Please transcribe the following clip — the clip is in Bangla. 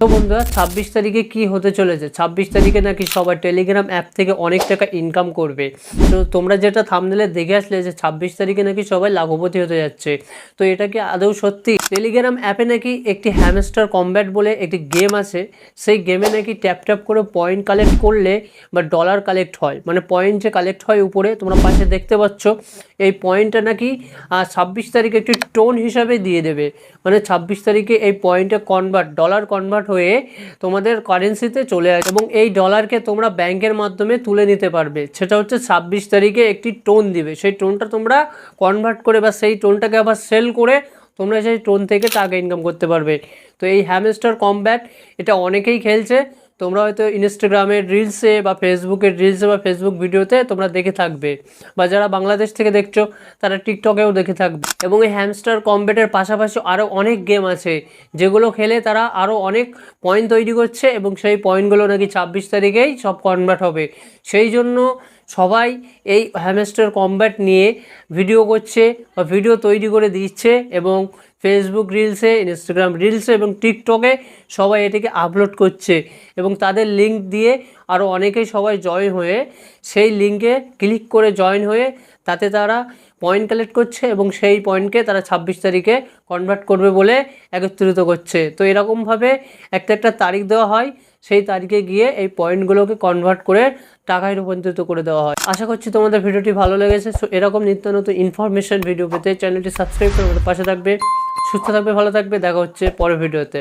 তো বন্ধুরা 26 তারিখে কি হতে চলেছে, 26 তারিখে নাকি সবাই টেলিগ্রাম অ্যাপ থেকে অনেক টাকা ইনকাম করবে। তো তোমরা যেটা থাম্বনেলে দেখে আসলে যে 26 তারিখে নাকি সবাই লাখপতি হতে যাচ্ছে, তো এটা কি আদৌ সত্যি? টেলিগ্রাম অ্যাপে নাকি একটি হ্যামস্টার কমব্যাট বলে একটি গেম আছে, সেই গেমে নাকি ট্যাপ ট্যাপ করে পয়েন্ট কালেক্ট করলে বা ডলার কালেক্ট হয়, মানে পয়েন্ট যে কালেক্ট হয় উপরে তোমরা পাশে দেখতে পাচ্ছ, এই পয়েন্টটা নাকি 26 তারিখে একটি টোন হিসাবে দিয়ে দেবে। মানে 26 তারিখে এই পয়েন্টে ডলার কনভার্ট হয়ে তোমাদের কারেন্সিতে চলে আসে এবং এই ডলারকে তোমরা ব্যাংকের মাধ্যমে তুলে নিতে পারবে। সেটা হচ্ছে 26 তারিখে একটি টোন দিবে, সেই টোনটা তোমরা কনভার্ট করে বা সেই টোনটাকে আবার সেল করে তোমরা সেই টোন থেকে টাকা ইনকাম করতে পারবে। তো এই হ্যামস্টার কমব্যাট এটা অনেকেই খেলছে, তোমরা হয়তো ইনস্টাগ্রামের রিলসে বা ফেসবুকের রিলসে বা ফেসবুক ভিডিওতে তোমরা দেখে থাকবে, বা যারা বাংলাদেশ থেকে দেখছো তারা টিকটকেও দেখে থাকবে। এবং এই হ্যামস্টার কমব্যাটের পাশাপাশি আরও অনেক গেম আছে যেগুলো খেলে তারা আরও অনেক পয়েন্ট তৈরি করছে এবং সেই পয়েন্টগুলো নাকি 26 তারিখেই সব কনভার্ট হবে। সেই জন্য সবাই এই হ্যামস্টার কমব্যাট নিয়ে ভিডিও করছে বা ভিডিও তৈরি করে দিচ্ছে এবং ফেসবুক রিলসে, ইনস্টাগ্রাম রিলসে এবং টিকটকে সবাই এটিকে আপলোড করছে এবং তাদের লিঙ্ক দিয়ে আরও অনেকেই সবাই জয়েন হয়ে সেই লিঙ্কে ক্লিক করে জয়েন হয়ে তাতে তারা পয়েন্ট কালেক্ট করছে এবং সেই পয়েন্টকে তারা 26 তারিখে কনভার্ট করবে বলে একত্রিত করছে। তো এরকমভাবে একটা তারিখ দেওয়া হয়, সেই তারিখে গিয়ে এই পয়েন্টগুলোকে কনভার্ট করে টাকায় রূপান্তরিত করে দেওয়া হয়। আশা করছি তোমাদের ভিডিওটি ভালো লেগেছে। এরকম নিত্য নতুন ইনফরমেশন ভিডিও পেতে চ্যানেলটি সাবস্ক্রাইব করে পাশে থাকবে। সুস্থ থাকবে, ভালো থাকবে, দেখা হচ্ছে পরের ভিডিওতে।